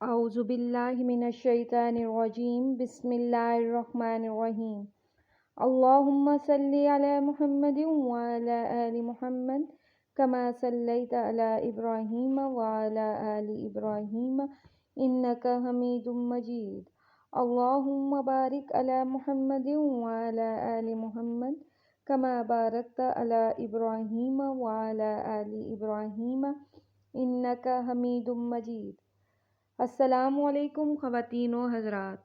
اعوذ باللہ من الشیطان الرجیم بسم اللہ الرحمن الرحیم اللہم صلی علی محمد وعلی آل محمد کما صلیت علی ابراہیم وعلی آل ابراہیم انک حمید مجید اللہم بارک علی محمد وعلی آل محمد کما بارکت علی ابراہیم وعلی آل ابراہیم انک حمید مجید۔ السلام علیکم خواتین و حضرات،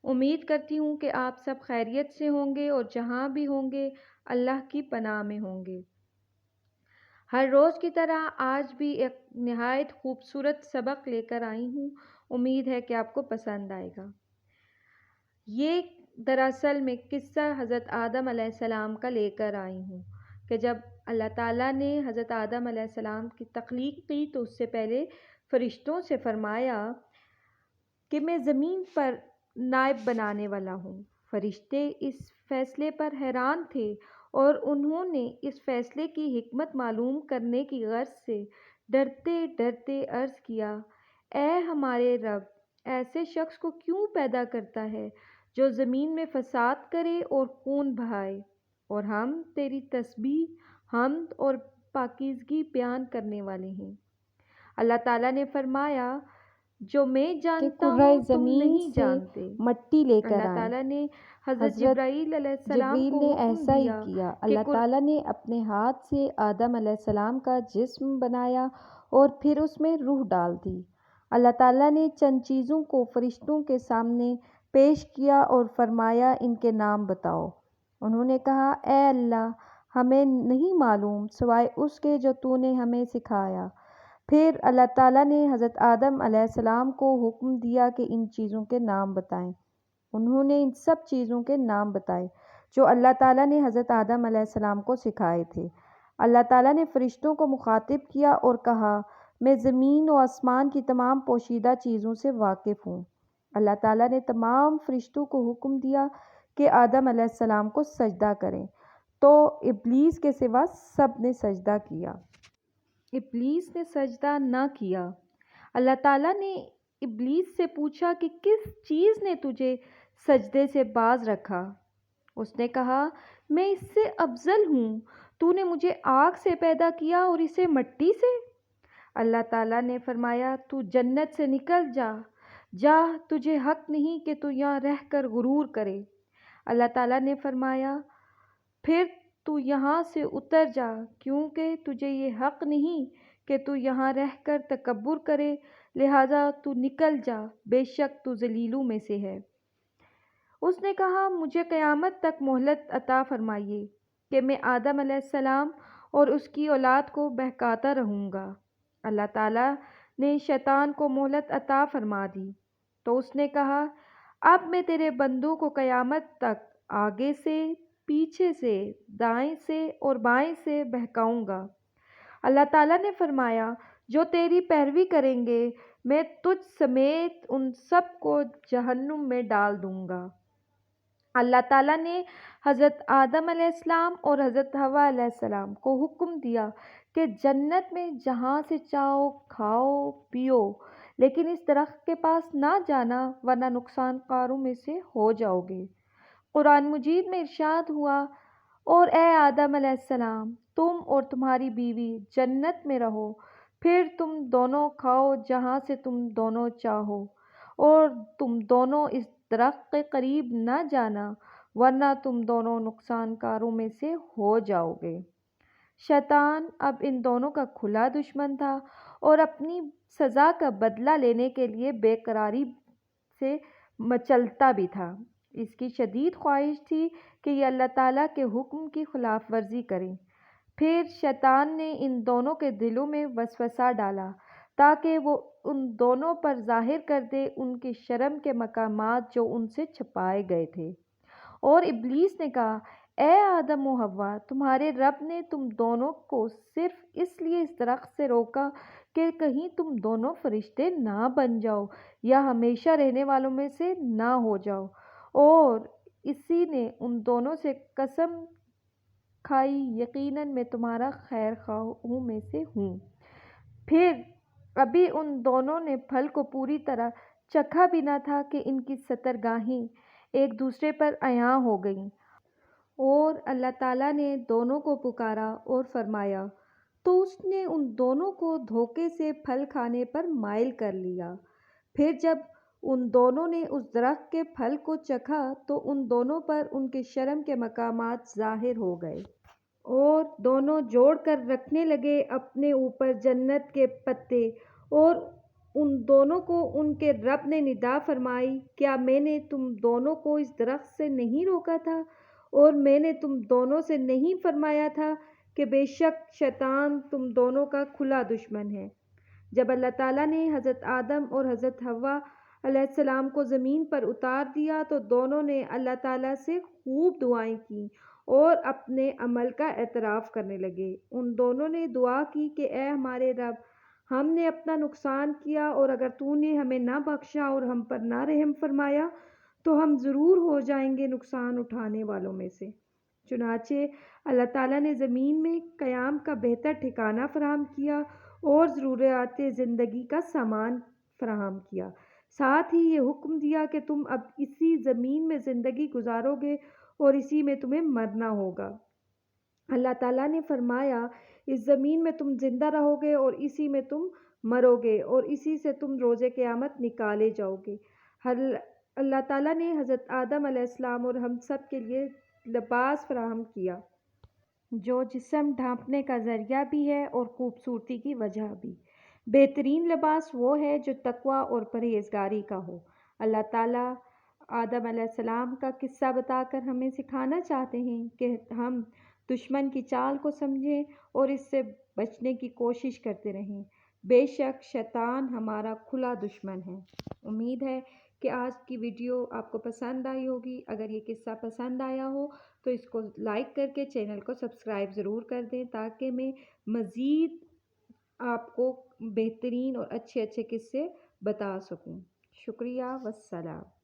امید کرتی ہوں کہ آپ سب خیریت سے ہوں گے اور جہاں بھی ہوں گے اللہ کی پناہ میں ہوں گے۔ ہر روز کی طرح آج بھی ایک نہایت خوبصورت سبق لے کر آئی ہوں، امید ہے کہ آپ کو پسند آئے گا۔ یہ دراصل میں قصہ حضرت آدم علیہ السلام کا لے کر آئی ہوں کہ جب اللہ تعالیٰ نے حضرت آدم علیہ السلام کی تخلیق کی تو اس سے پہلے فرشتوں سے فرمایا کہ میں زمین پر نائب بنانے والا ہوں۔ فرشتے اس فیصلے پر حیران تھے اور انہوں نے اس فیصلے کی حکمت معلوم کرنے کی غرض سے ڈرتے ڈرتے عرض کیا، اے ہمارے رب، ایسے شخص کو کیوں پیدا کرتا ہے جو زمین میں فساد کرے اور خون بہائے؟ اور ہم تیری تسبیح، حمد اور پاکیزگی بیان کرنے والے ہیں۔ اللہ تعالیٰ نے فرمایا، جو میں جانتا ہوں تم نہیں جانتے۔ مٹی لے کر اللہ تعالیٰ نے حضرت جبرائیل علیہ السلام جبریل کو نے حکم ایسا ہی دیا کیا۔ کہ اللہ تعالیٰ نے اپنے ہاتھ سے آدم علیہ السلام کا جسم بنایا اور پھر اس میں روح ڈال دی۔ اللہ تعالیٰ نے چند چیزوں کو فرشتوں کے سامنے پیش کیا اور فرمایا، ان کے نام بتاؤ۔ انہوں نے کہا، اے اللہ، ہمیں نہیں معلوم سوائے اس کے جو تو نے ہمیں سکھایا۔ پھر اللہ تعالیٰ نے حضرت آدم علیہ السلام کو حکم دیا کہ ان چیزوں کے نام بتائیں۔ انہوں نے ان سب چیزوں کے نام بتائے جو اللہ تعالیٰ نے حضرت آدم علیہ السلام کو سکھائے تھے۔ اللہ تعالیٰ نے فرشتوں کو مخاطب کیا اور کہا، میں زمین و آسمان کی تمام پوشیدہ چیزوں سے واقف ہوں۔ اللہ تعالیٰ نے تمام فرشتوں کو حکم دیا کہ آدم علیہ السلام کو سجدہ کریں، تو ابلیس کے سوا سب نے سجدہ کیا۔ ابلیس نے سجدہ نہ کیا۔ اللہ تعالیٰ نے ابلیس سے پوچھا کہ کس چیز نے تجھے سجدے سے باز رکھا؟ اس نے کہا، میں اس سے افضل ہوں، تو نے مجھے آگ سے پیدا کیا اور اسے مٹی سے۔ اللہ تعالیٰ نے فرمایا، تو جنت سے نکل جا، جا، تجھے حق نہیں کہ تو یہاں رہ کر غرور کرے۔ اللہ تعالیٰ نے فرمایا، پھر تو یہاں سے اتر جا، کیونکہ تجھے یہ حق نہیں کہ تو یہاں رہ کر تکبر کرے، لہٰذا تو نکل جا، بے شک تو ذلیلوں میں سے ہے۔ اس نے کہا، مجھے قیامت تک مہلت عطا فرمائیے کہ میں آدم علیہ السلام اور اس کی اولاد کو بہکاتا رہوں گا۔ اللہ تعالیٰ نے شیطان کو مہلت عطا فرما دی تو اس نے کہا، اب میں تیرے بندوں کو قیامت تک آگے سے، پیچھے سے، دائیں سے اور بائیں سے بہکاؤں گا۔ اللہ تعالیٰ نے فرمایا، جو تیری پیروی کریں گے میں تجھ سمیت ان سب کو جہنم میں ڈال دوں گا۔ اللہ تعالیٰ نے حضرت آدم علیہ السلام اور حضرت حوا علیہ السلام کو حکم دیا کہ جنت میں جہاں سے چاہو کھاؤ پیو، لیکن اس درخت کے پاس نہ جانا ورنہ نقصان کاروں میں سے ہو جاؤ گے۔ قرآن مجید میں ارشاد ہوا، اور اے آدم علیہ السلام، تم اور تمہاری بیوی جنت میں رہو، پھر تم دونوں کھاؤ جہاں سے تم دونوں چاہو، اور تم دونوں اس درخت کے قریب نہ جانا ورنہ تم دونوں نقصان کاروں میں سے ہو جاؤ گے۔ شیطان اب ان دونوں کا کھلا دشمن تھا اور اپنی سزا کا بدلہ لینے کے لیے بے قراری سے مچلتا بھی تھا۔ اس کی شدید خواہش تھی کہ یہ اللہ تعالیٰ کے حکم کی خلاف ورزی کریں۔ پھر شیطان نے ان دونوں کے دلوں میں وسوسہ ڈالا تاکہ وہ ان دونوں پر ظاہر کر دے ان کے شرم کے مقامات جو ان سے چھپائے گئے تھے، اور ابلیس نے کہا، اے آدم و حوا، تمہارے رب نے تم دونوں کو صرف اس لیے اس درخت سے روکا کہ کہیں تم دونوں فرشتے نہ بن جاؤ یا ہمیشہ رہنے والوں میں سے نہ ہو جاؤ، اور اسی نے ان دونوں سے قسم کھائی، یقیناً میں تمہارا خیر خواہوں میں سے ہوں۔ پھر ابھی ان دونوں نے پھل کو پوری طرح چکھا بھی نہ تھا کہ ان کی سترگاہیں ایک دوسرے پر عیاں ہو گئیں، اور اللہ تعالیٰ نے دونوں کو پکارا اور فرمایا، تو اس نے ان دونوں کو دھوکے سے پھل کھانے پر مائل کر لیا۔ پھر جب ان دونوں نے اس درخت کے پھل کو چکھا تو ان دونوں پر ان کے شرم کے مقامات ظاہر ہو گئے، اور دونوں جوڑ کر رکھنے لگے اپنے اوپر جنت کے پتے، اور ان دونوں کو ان کے رب نے ندا فرمائی، کیا میں نے تم دونوں کو اس درخت سے نہیں روکا تھا، اور میں نے تم دونوں سے نہیں فرمایا تھا کہ بے شک شیطان تم دونوں کا کھلا دشمن ہے۔ جب اللہ تعالیٰ نے حضرت آدم اور حضرت حوا علیہ السلام کو زمین پر اتار دیا تو دونوں نے اللہ تعالیٰ سے خوب دعائیں کیں اور اپنے عمل کا اعتراف کرنے لگے۔ ان دونوں نے دعا کی کہ اے ہمارے رب، ہم نے اپنا نقصان کیا، اور اگر تو نے ہمیں نہ بخشا اور ہم پر نہ رحم فرمایا تو ہم ضرور ہو جائیں گے نقصان اٹھانے والوں میں سے۔ چنانچہ اللہ تعالیٰ نے زمین میں قیام کا بہتر ٹھکانہ فراہم کیا اور ضروریات زندگی کا سامان فراہم کیا۔ ساتھ ہی یہ حکم دیا کہ تم اب اسی زمین میں زندگی گزارو گے اور اسی میں تمہیں مرنا ہوگا۔ اللہ تعالیٰ نے فرمایا، اس زمین میں تم زندہ رہو گے اور اسی میں تم مرو گے اور اسی سے تم روز قیامت نکالے جاؤ گے۔ اللہ تعالیٰ نے حضرت آدم علیہ السلام اور ہم سب کے لیے لباس فراہم کیا جو جسم ڈھانپنے کا ذریعہ بھی ہے اور خوبصورتی کی وجہ بھی۔ بہترین لباس وہ ہے جو تقویٰ اور پرہیزگاری کا ہو۔ اللہ تعالیٰ آدم علیہ السلام کا قصہ بتا کر ہمیں سکھانا چاہتے ہیں کہ ہم دشمن کی چال کو سمجھیں اور اس سے بچنے کی کوشش کرتے رہیں۔ بے شک شیطان ہمارا کھلا دشمن ہے۔ امید ہے کہ آج کی ویڈیو آپ کو پسند آئی ہوگی۔ اگر یہ قصہ پسند آیا ہو تو اس کو لائک کر کے چینل کو سبسکرائب ضرور کر دیں تاکہ میں مزید آپ کو بہترین اور اچھے قصے بتا سکوں۔ شکریہ، والسلام۔